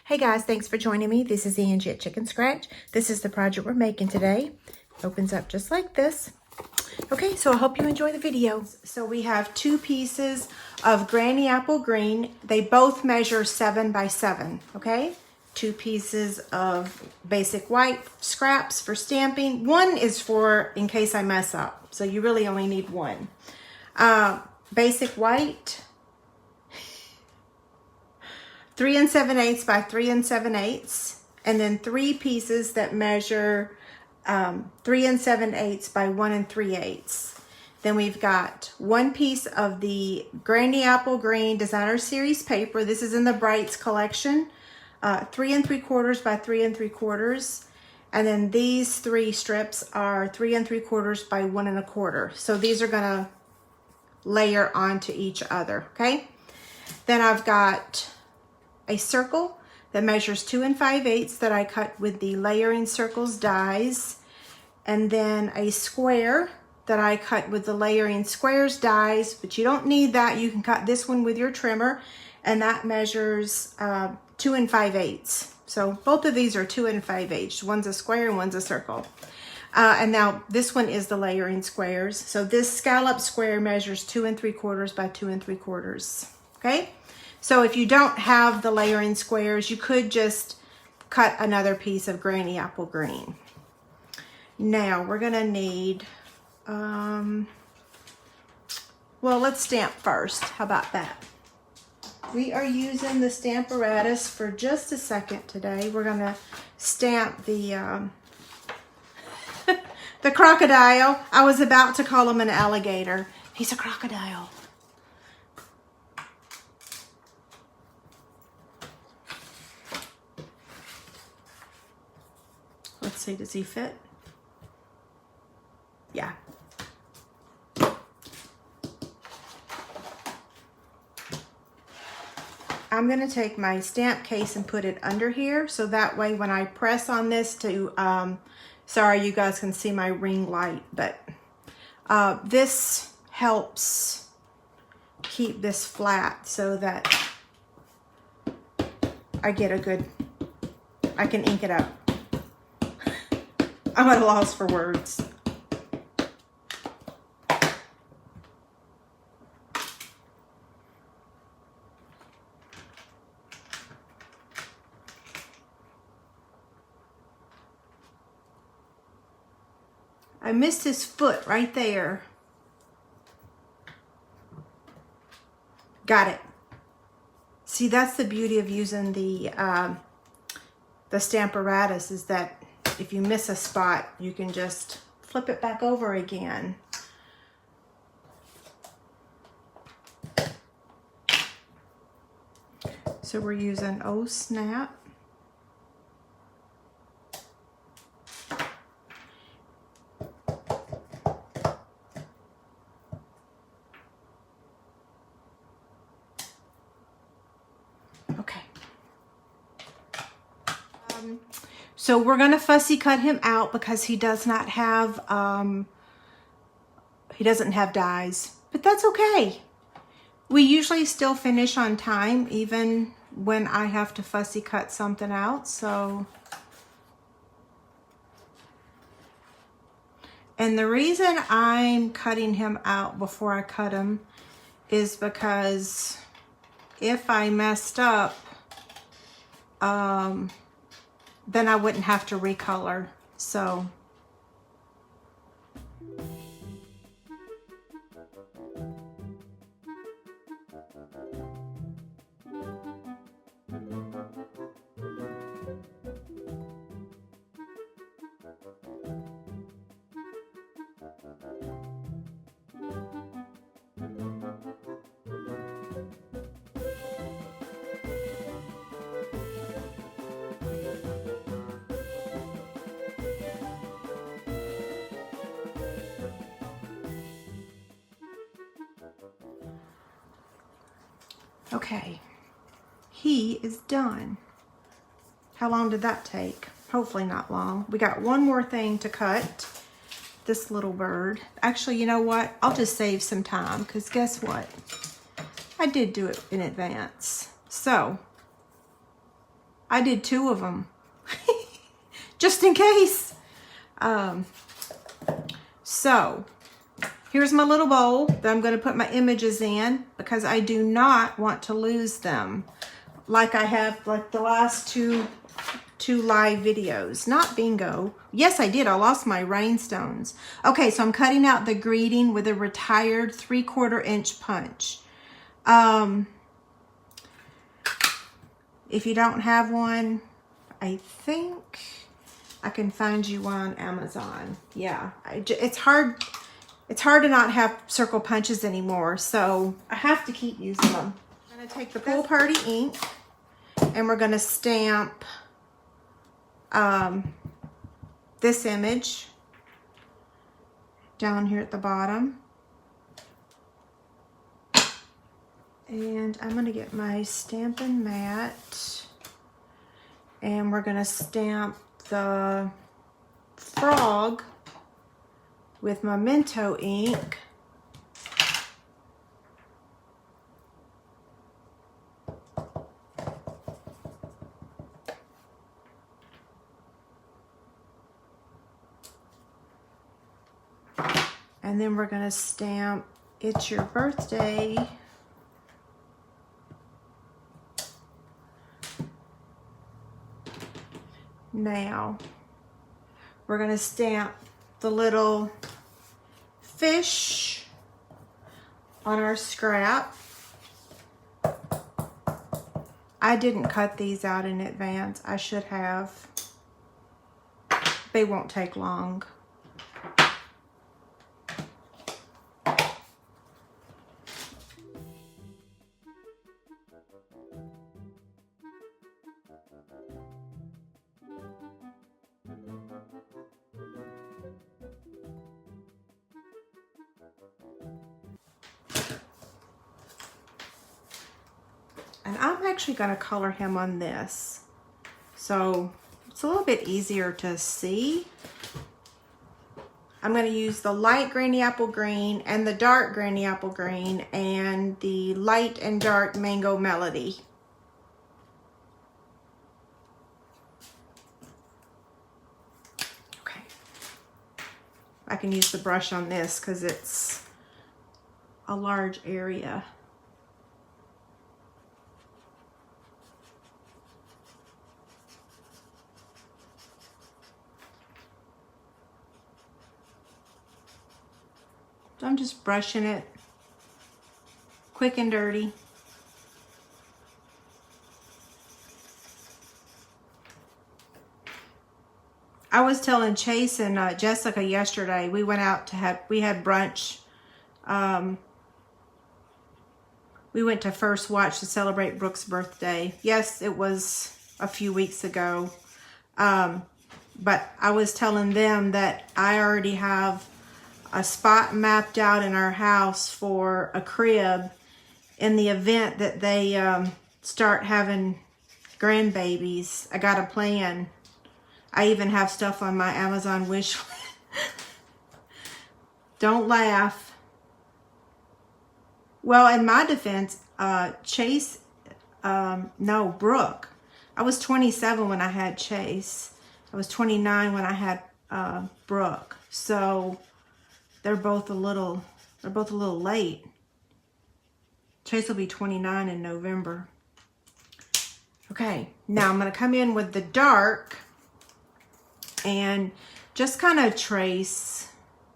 Hey guys, thanks for joining me. This is Angie at Chicken Scratch. This is the project we're making today. Opens up just like this. Okay, so I hope you enjoy the video. So we have 2 pieces of Granny Apple Green. They both measure 7 by 7, okay? 2 pieces of basic white scraps for stamping. 1 is for in case I mess up, so you really only need 1. Basic white, 3 7/8 by 3 7/8, and then 3 pieces that measure 3 7/8 by 1 3/8. Then we've got 1 piece of the Granny Apple Green Designer Series paper. This is in the Brights collection, 3 3/4 by 3 3/4. And then these 3 strips are 3 3/4 by 1 1/4. So these are gonna layer onto each other, okay? Then I've got a circle that measures 2 5/8 that I cut with the Layering Circles dies, and then a square that I cut with the Layering Squares dies, but you don't need that. You can cut this one with your trimmer, and that measures 2 5/8. So both of these are 2 5/8. One's a square and one's a circle. And now this one is the Layering Squares. So this scallop square measures 2 3/4 by 2 3/4. Okay? So if you don't have the Layering Squares, you could just cut another piece of Granny Apple Green. Now we're gonna need, well, let's stamp first. How about that? We are using the Stamparatus for just a second today. We're gonna stamp the the crocodile. I was about to call him an alligator. He's a crocodile. Let's see, does he fit? Yeah. I'm gonna take my stamp case and put it under here, so that way when I press on this to, sorry you guys can see my ring light, but this helps keep this flat so that I get a good, I can ink it up. I'm at a loss for words. I missed his foot right there. Got it. See, that's the beauty of using the Stamparatus, is that if you miss a spot, you can just flip it back over again. So we're using Oh Snap. Okay. So we're gonna fussy cut him out because he does not have, he doesn't have dies, but that's okay. We usually still finish on time, even when I have to fussy cut something out, so. And the reason I'm cutting him out before I cut him is because if I messed up, then I wouldn't have to recolor, so. Okay, he is done. How long did that take? Hopefully not long. We got one more thing to cut. This little bird. Actually, you know what? I'll just save some time, because guess what? I did do it in advance. So I did 2 of them just in case. So here's my little bowl that I'm going to put my images in because I do not want to lose them like I have like the last two live videos. Not bingo. Yes, I did. I lost my rhinestones. Okay, so I'm cutting out the greeting with a retired 3/4 inch punch. If you don't have one, I think I can find you on Amazon. Yeah, it's hard. It's hard to not have circle punches anymore, so I have to keep using them. I'm gonna take the Pool Party ink and we're gonna stamp this image down here at the bottom. And I'm gonna get my Stampin' Mat and we're gonna stamp the frog with Memento ink. And then we're gonna stamp It's Your Birthday now. We're gonna stamp the little fish on our scrap. I didn't cut these out in advance. I should have. They won't take long. And I'm actually going to color him on this, so it's a little bit easier to see. I'm going to use the light Granny Apple Green and the dark Granny Apple Green and the light and dark Mango Melody. Okay. I can use the brush on this because it's a large area. So I'm just brushing it quick and dirty. I was telling Chase and Jessica yesterday, we went out to we had brunch. We went to First Watch to celebrate Brooke's birthday. Yes, it was a few weeks ago. But I was telling them that I already have a spot mapped out in our house for a crib in the event that they start having grandbabies. I got a plan. I even have stuff on my Amazon wish list. Don't laugh. Well, in my defense, Chase, no, Brooke. I was 27 when I had Chase. I was 29 when I had Brooke. So they're both a little late. Chase will be 29 in November. Okay, now I'm going to come in with the dark and just kind of trace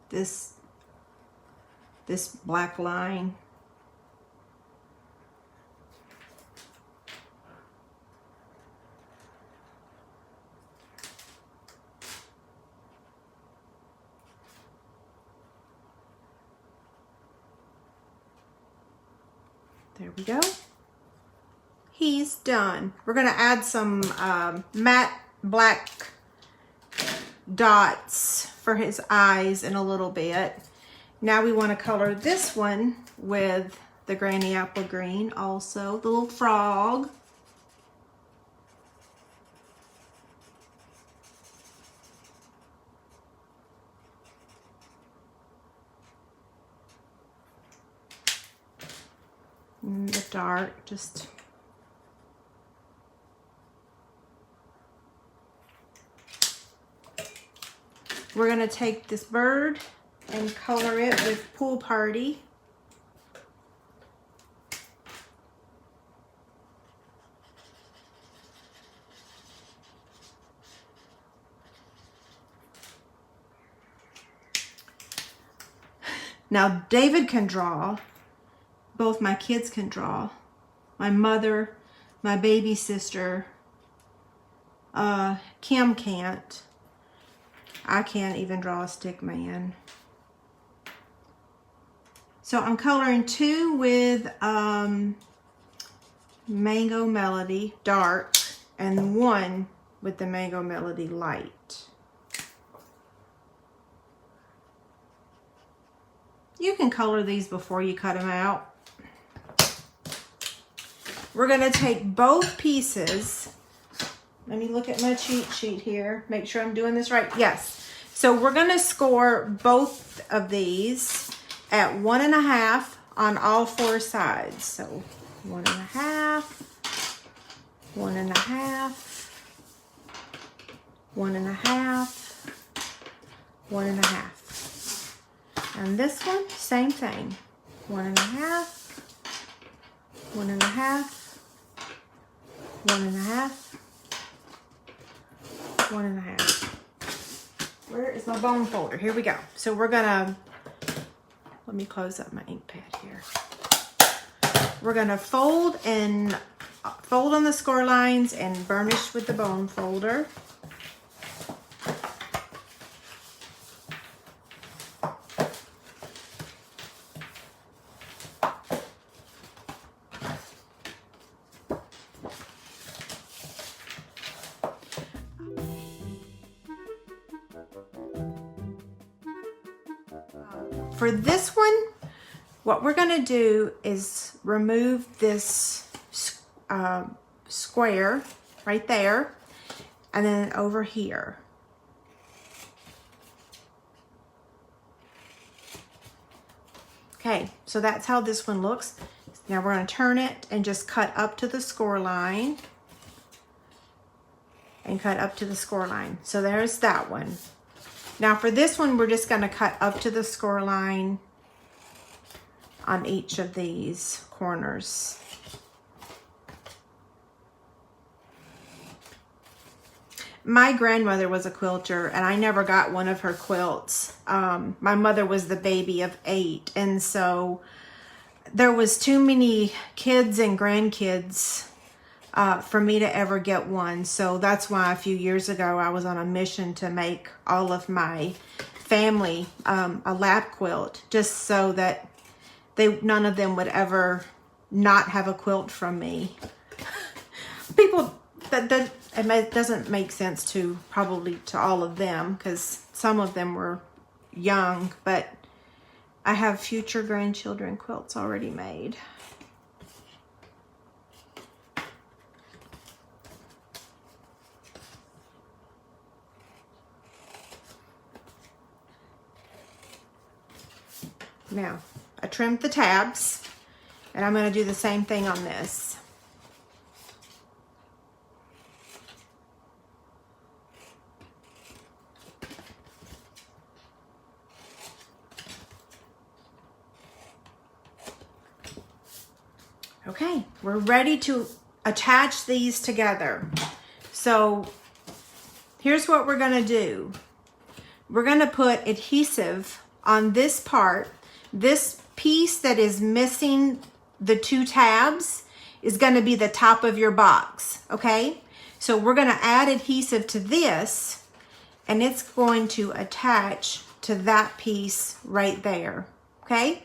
this black line. There we go. He's done. We're going to add some matte black dots for his eyes in a little bit. Now we want to color this one with the Granny Apple Green also, the little frog. And the dark, just We're gonna take this bird and color it with Pool Party. Now David can draw. Both my kids can draw. My mother, my baby sister, Kim can't. I can't even draw a stick man. So I'm coloring 2 with Mango Melody dark and 1 with the Mango Melody light. You can color these before you cut them out. We're going to take both pieces. Let me look at my cheat sheet here. Make sure I'm doing this right. Yes. So we're going to score both of these at 1.5 on all 4 sides. So 1.5, 1.5, 1.5, 1.5. And this one, same thing. 1.5, 1.5, 1.5, 1.5. Where is my bone folder? Here we go. So we're gonna, let me close up my ink pad here. We're gonna fold on the score lines and burnish with the bone folder. For this one, what we're going to do is remove this square right there and then over here. Okay, so that's how this one looks. Now we're going to turn it and just cut up to the score line and cut up to the score line. So there's that one. Now for this one, we're just going to cut up to the score line on each of these corners. My grandmother was a quilter and I never got one of her quilts. My mother was the baby of 8, and so there was too many kids and grandkids for me to ever get one. So that's why a few years ago I was on a mission to make all of my family a lap quilt, just so that none of them would ever not have a quilt from me. People, it doesn't make sense to probably to all of them because some of them were young, but I have future grandchildren quilts already made. Now, I trimmed the tabs, and I'm going to do the same thing on this. Okay, we're ready to attach these together. So, here's what we're going to do. We're going to put adhesive on this part. This piece that is missing the 2 tabs is going to be the top of your box, okay? So we're going to add adhesive to this, and it's going to attach to that piece right there, okay?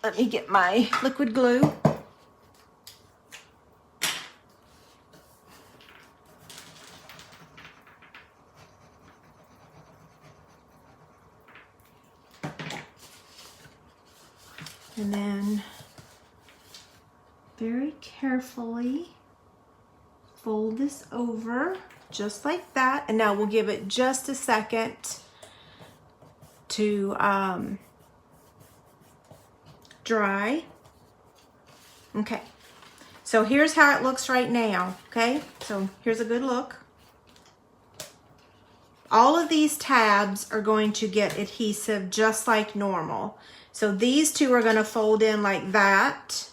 Let me get my liquid glue. And then very carefully fold this over just like that. And now we'll give it just a second to dry. Okay, so here's how it looks right now. Okay, so here's a good look. all of these tabs are going to get adhesive just like normal. So these two are going to fold in like that.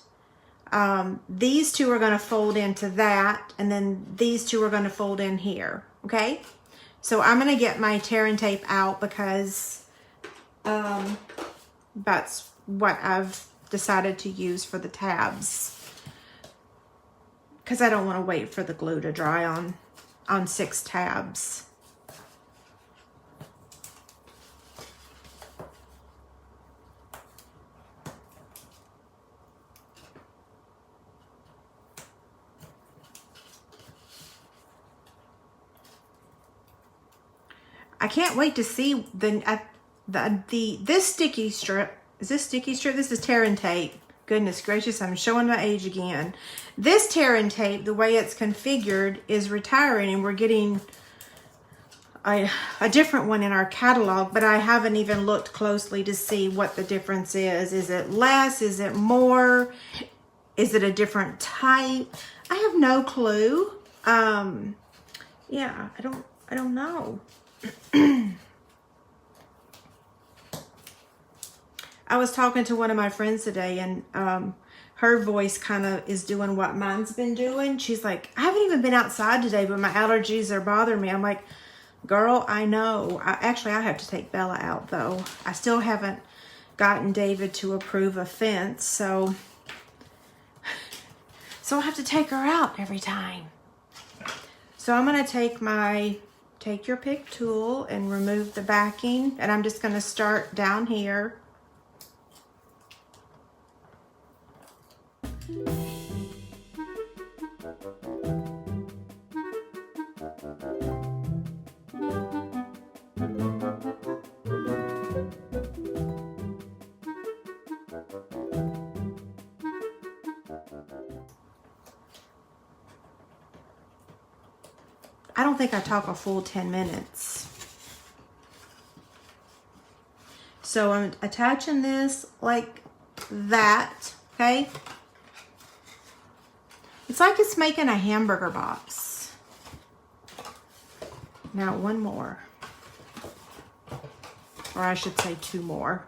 These two are going to fold into that, and then these two are going to fold in here, okay? So I'm going to get my tear and tape out because that's what I've decided to use for the tabs, because I don't want to wait for the glue to dry on 6 tabs. I can't wait to see this sticky strip. Is this sticky strip? This is tear and tape. Goodness gracious, I'm showing my age again. This tear and tape, the way it's configured, is retiring, and we're getting a different one in our catalog, but I haven't even looked closely to see what the difference is. Is it less? Is it more? Is it a different type? I have no clue. Yeah, I don't know. I was talking to one of my friends today, and her voice kind of is doing what mine's been doing. She's like, I haven't even been outside today, but my allergies are bothering me. I'm like, girl, I know. Actually, I have to take Bella out, though. I still haven't gotten David to approve a fence, so I have to take her out every time. So I'm going to take your pick tool and remove the backing, and I'm just going to start down here. I don't think I talk a full 10 minutes. So I'm attaching this like that, okay? It's like it's making a hamburger box. Now one more. Or I should say 2 more.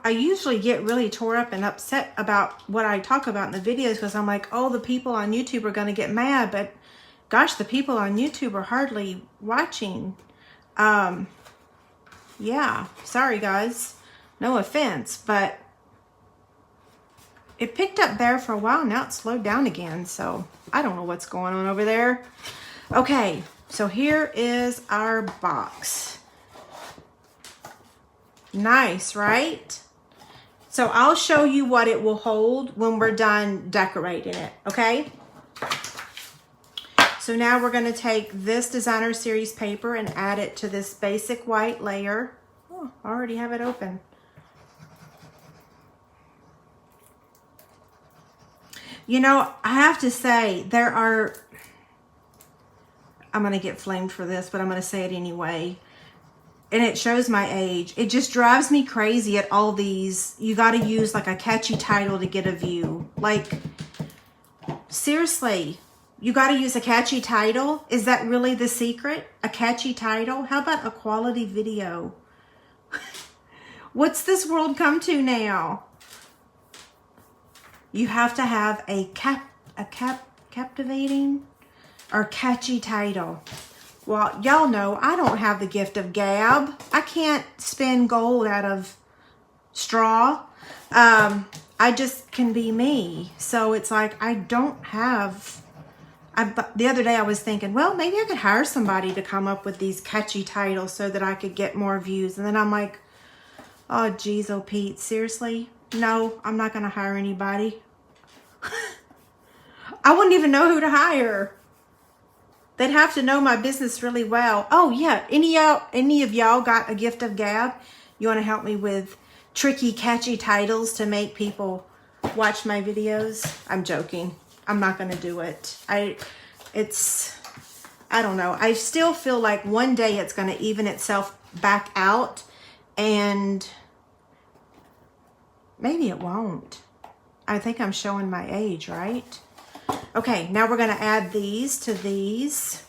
I usually get really tore up and upset about what I talk about in the videos, because I'm like, oh, the people on YouTube are going to get mad, but gosh, the people on YouTube are hardly watching. Yeah, sorry guys, no offense, but it picked up there for a while. Now it's slowed down again, so I don't know what's going on over there. Okay, so here is our box. Nice, right? So I'll show you what it will hold when we're done decorating it, okay? So now we're going to take this Designer Series paper and add it to this basic white layer. Oh, I already have it open. You know, I have to say, I'm going to get flamed for this, but I'm going to say it anyway. And it shows my age. It just drives me crazy at all these. You got to use like a catchy title to get a view. Like, seriously, you got to use a catchy title? Is that really the secret? A catchy title? How about a quality video? What's this world come to now? You have to have a captivating or catchy title. Well, y'all know I don't have the gift of gab. I can't spin gold out of straw. I just can be me. So it's like I don't have... the other day I was thinking, well, maybe I could hire somebody to come up with these catchy titles so that I could get more views. And then I'm like, oh, geez, oh, Pete, seriously? No, I'm not going to hire anybody. I wouldn't even know who to hire. They'd have to know my business really well. Oh, yeah. Any of y'all got a gift of gab? You want to help me with tricky, catchy titles to make people watch my videos? I'm joking. I'm not going to do it. I don't know. I still feel like one day it's going to even itself back out, and Maybe it won't. I think I'm showing my age, right? Okay, now we're gonna add these to these.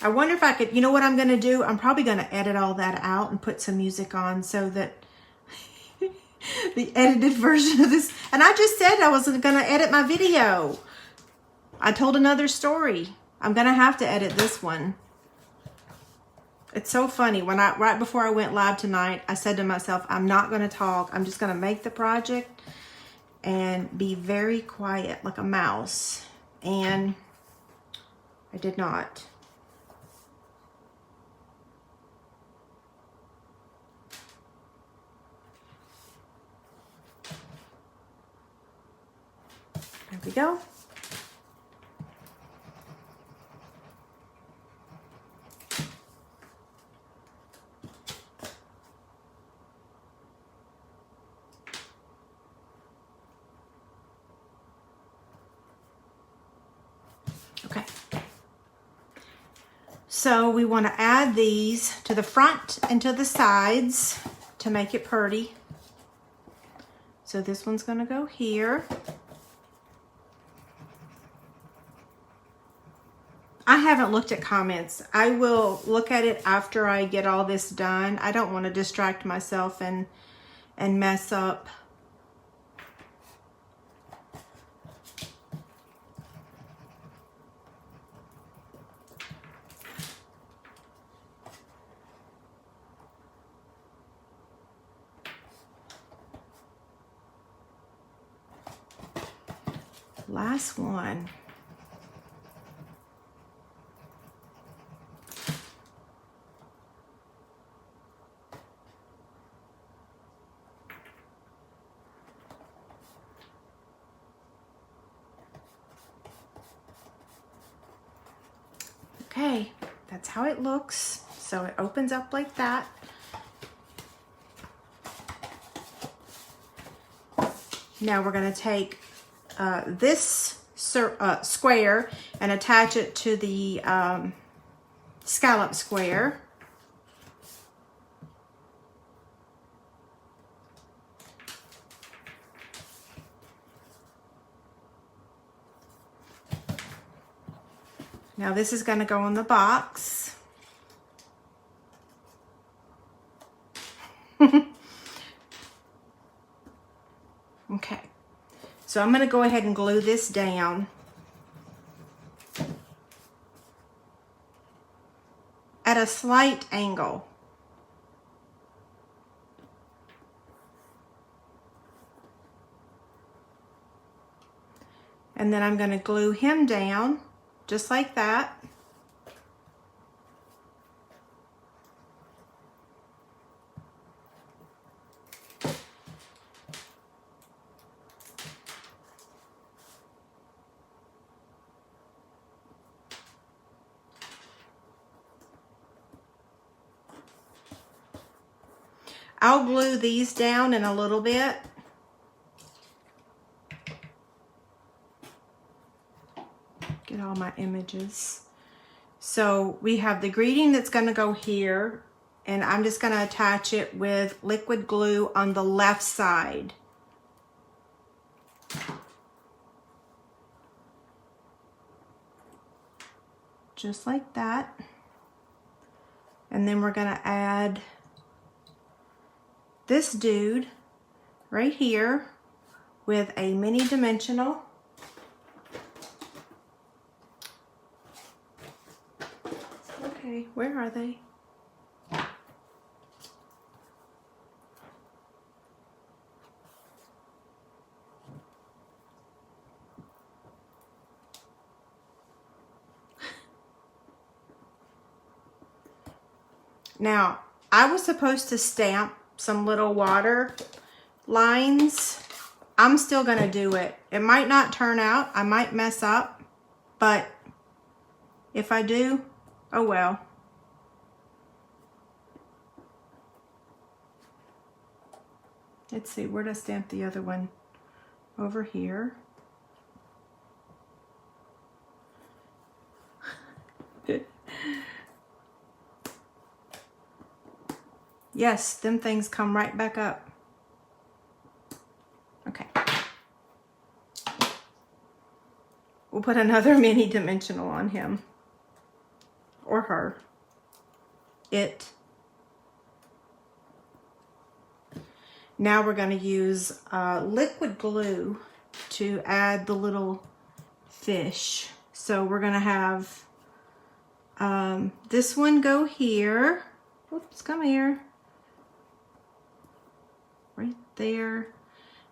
I wonder if I could, you know what I'm gonna do? I'm probably gonna edit all that out and put some music on so that the edited version of this, and I just said I wasn't gonna edit my video. I told another story. I'm gonna have to edit this one. It's so funny. Right before I went live tonight, I said to myself, I'm not gonna talk. I'm just gonna make the project and be very quiet like a mouse. And I did not. There we go. Okay. So we want to add these to the front and to the sides to make it pretty. So this one's going to go here. I haven't looked at comments. I will look at it after I get all this done. I don't want to distract myself and mess up. Last one. Okay, that's how it looks. So it opens up like that. Now we're going to take this square and attach it to the scallop square. Now this is going to go in the box. Okay, so I'm going to go ahead and glue this down at a slight angle. And then I'm going to glue him down just like that. I'll glue these down in a little bit. Get all my images. So we have the greeting that's going to go here, and I'm just going to attach it with liquid glue on the left side. Just like that. And then we're going to add this dude right here with a mini dimensional. Okay, where are they? Now, I was supposed to stamp some little water lines. I'm still going to do it. It might not turn out. I might mess up. But if I do, oh well. Let's see, where to stamp the other one? Over here. Yes, them things come right back up. Okay. We'll put another mini dimensional on him. Or her. It. Now we're going to use liquid glue to add the little fish. So we're going to have this one go here. Oops, come here. Right there.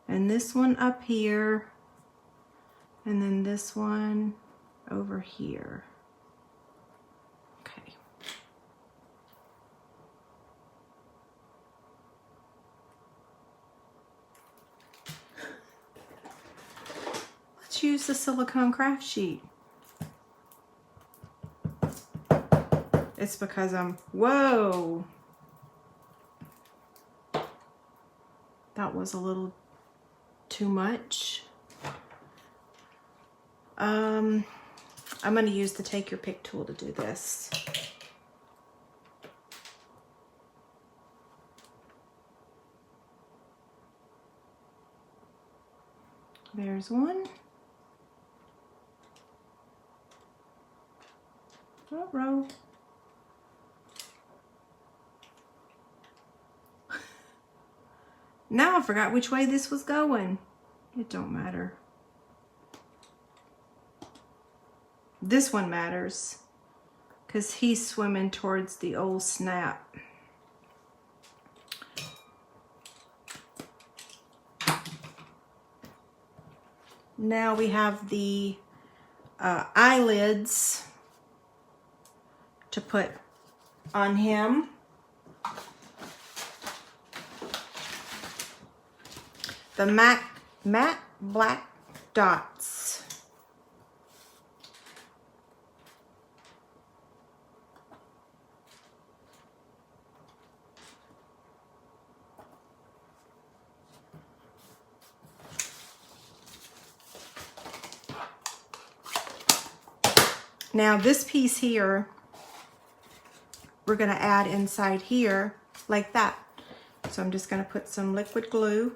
And this one up here. And then this one over here. Okay. Let's use the silicone craft sheet. It's because whoa! That was a little too much. I'm going to use the Take Your Pick tool to do this. There's one. Row. Now I forgot which way this was going. It don't matter. This one matters because he's swimming towards the old snap. Now we have the eyelids to put on him. The matte black dots. Now this piece here, we're going to add inside here like that. So I'm just going to put some liquid glue.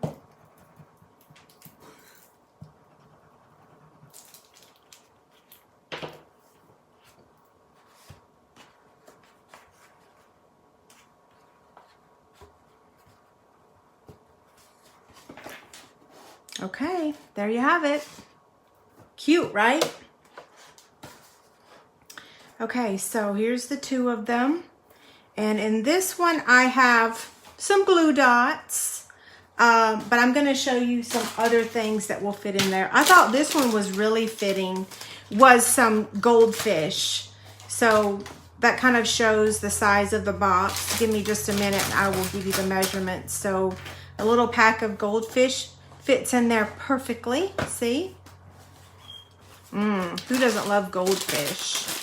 Okay, there you have it. Cute, right? Okay, so here's the two of them. And in this one, I have some glue dots. But I'm going to show you some other things that will fit in there. I thought this one was really fitting, was some goldfish. So that kind of shows the size of the box. Give me just a minute and I will give you the measurements. So a little pack of goldfish fits in there perfectly. See? Who doesn't love goldfish?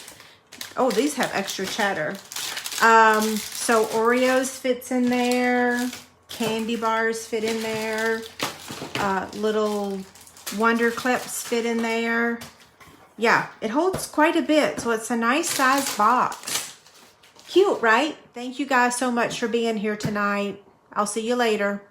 Oh, these have extra cheddar. So Oreos fits in there. Candy bars fit in there. Little Wonder Clips fit in there. Yeah, it holds quite a bit. So it's a nice size box. Cute, right? Thank you guys so much for being here tonight. I'll see you later.